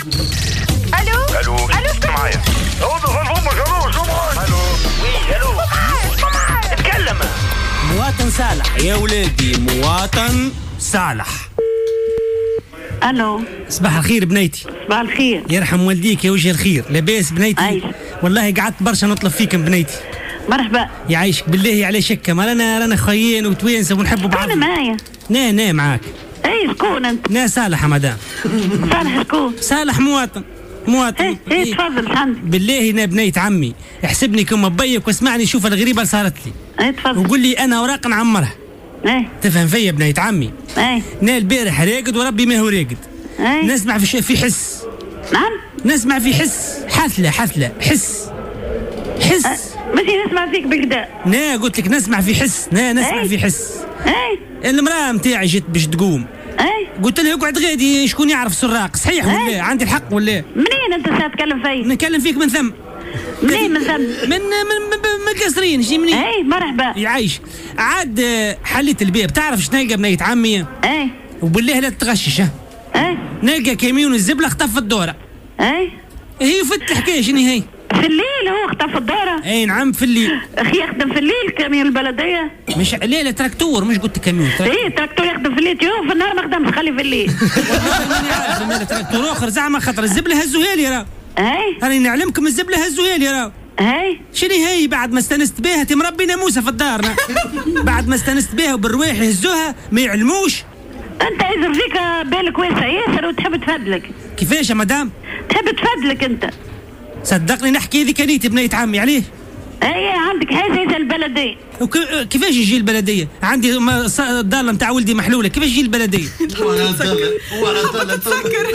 الو اسمع معايا. الو وي الو اتكلم. مواطن صالح يا ولادي، مواطن صالح. الو صباح الخير بنيتي. صباح الخير. يرحم والديك يا وجه الخير. لاباس بنيتي؟ عايش. والله قعدت برشا نطلب فيكم بنيتي. مرحبا. يعيشك بالله على شكه، ما رانا خيين وتوينسه ونحبوا بعض. انا معايا. نا معاك. اي شكون انت؟ نا صالح مدام. صالح شكون؟ صالح مواطن. ايه تفضل عندك. بالله انا بنيت عمي، احسبني كم بيك واسمعني، شوف الغريبه اللي صارت لي. ايه تفضل. وقول لي انا اوراق نعمرها. ايه تفهم فيا بنيت عمي. ايه نا البارح راقد وربي ما هو راقد. ايه نسمع في حس. نعم نسمع في حس. حفله حس. ماشي نسمع فيك بالكدا. نا قلت لك نسمع في حس. نسمع في حس. ايه المراه متاعي جت باش تقوم. ايه قلت له اقعد غادي، شكون يعرف سراق صحيح ولا عندي الحق ولا؟ منين انت تتكلم فيا؟ نتكلم فيك من ثم. منين من ثم؟ من قصرين شي منين؟ ايه مرحبا. يعيش. عاد حليت الباب، تعرف شنو نلقى بنية عمي؟ ايه وبالله لا تغشش. ايه نلقى كاميون الزبله خطف الدوره. ايه هي فت الحكايه شنو هي؟ في الليل هو اختفى الدورة. اي نعم في الليل. اخي يخدم في الليل كاميون البلدية. مش لا تراكتور، مش قلت كاميون. ايه تراكتور يخدم في الليل، تشوف في النهار ما خدمش، خلي في الليل. ماني عارف مالا تراكتور اخر زعما خاطر الزبله هزوها لي راه. ايه راني نعلمكم الزبله هزوها لي راه. ايه شنو هي بعد ما استنست بها مربي ناموسه في الدار. بعد ما استنست بها وبالرواح يهزوها ما يعلموش. انت يزر فيك بالك واسع ياسر وتحب تفدلك. كيفاش يا مدام؟ تحب تفدلك انت. صدقني نحكي ذيك نيتي بنية عمي عليه. ايه عندك حاجه البلديه. كيفاش يجي البلديه؟ عندي الضاله نتاع ولدي محلوله، كيفاش يجي البلديه؟ وانا تسكر.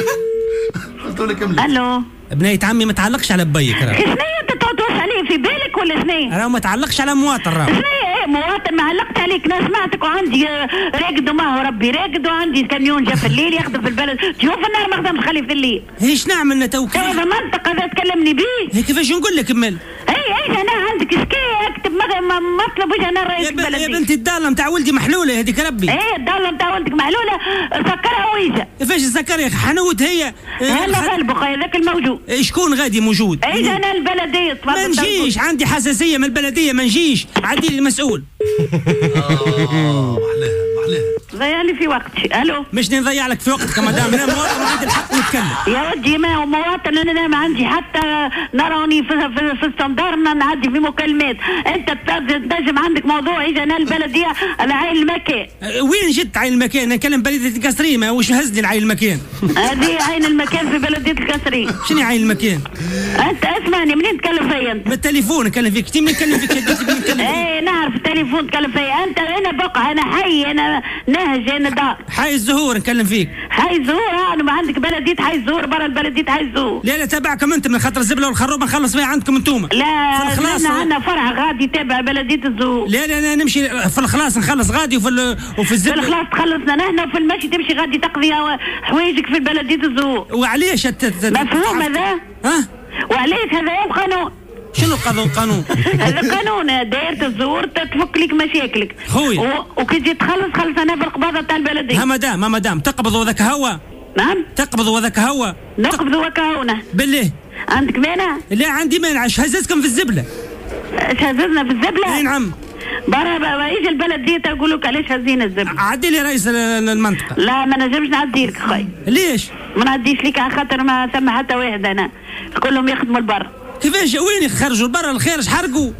قلت لك الو بنية عمي ما تعلقش على بيك راه. شنو انت توصل عليه في بالك ولا شنو؟ راه ما تعلقش على مواطن راه. شنو ايه مواطن ما علقت عليك، انا سمعتك وعندي راقد وما هو ربي راقد، وعندي كاميون جا في الليل يخدم في البلد، تشوف النهار ما خدمش خلي في الليل. ايش نعمل تو؟ هذا منطق هذا تكلمني بيه. كيفاش نقول لك مال؟ اي انا عندك شكايه اكتب مطلب وجه انا رئيس البلديه. يا بنتي الضاله نتاع ولدي محلوله هذيك ربي. ايه الضاله نتاع ولدك محلوله، سكرها ويجا. كيفاش السكر يا اخي؟ حنوت هي. هلا غلبه خويا ذاك الموجود. شكون غادي موجود؟ اي انا البلديه ما نجيش، عندي حساسيه من البلديه ما نجيش، عندي لي المسؤول. محلاها ضيع لي في وقتي. الو مش نضيع لك في وقتك يا مدام، انا مواطن وعندي الحق نتكلم. يا ودي ما هو مواطن، انا ما عندي حتى نراني في الستاندار نعدي في مكالمات. انت تنجم عندك موضوع يجي انا البلديه على عين المكان. وين جت عين المكان؟ انا نكلم بلديه القصريه، وش هز لي عين المكان؟ هذه عين المكان في بلديه القصريه. شنو عين المكان؟ انت اسمعني منين تكلم فيا انت؟ من التليفون نكلم فيك، كتير نكلم فيك ايه نعرف التليفون تكلم فيا انت. انا بقى انا حي، انا نهج، انا دار حي الزهور نكلم فيك. حي الزهور. انا ما عندك بلديه حي الزهور، برا البلديه حي الزهور. لا تابعكم انت من خاطر الزبله والخروب نخلص فيها عندكم انتوما. لا احنا عندنا فرع غادي تابع بلديه الزهور. لا نمشي في الخلاص نخلص غادي وفي الزبله. في الخلاص تخلصنا نحن، وفي المشي تمشي غادي تقضي حوايجك في بلديه الزهور. وعليش مفهوم هذا؟ ها؟ وعليك هذا قانون. شنو قانون؟ هذا قانون دايرة الزهور تفك لك مشاكلك خويا. وكي تجي تخلص انا بالقباضه تاع البلديه. ها مدام تقبض وذاك هوا. نعم تقبض وذاك هوا. نقبض وكهونه. بالله عندك مانع؟ لا عندي مانع. اش هززكم في الزبله؟ هززنا في الزبله؟ اي نعم. برا يجي البلديه تقول لك علاش هزينا الزبله. عدي لي رئيس المنطقه. لا ما نجمش نعدي لك خويا. ليش؟ ما نعديش لك على خاطر ما ثم حتى واحد، انا كلهم يخدموا البر. كيفاش وين يخرجوا البر الخارج حرقوا؟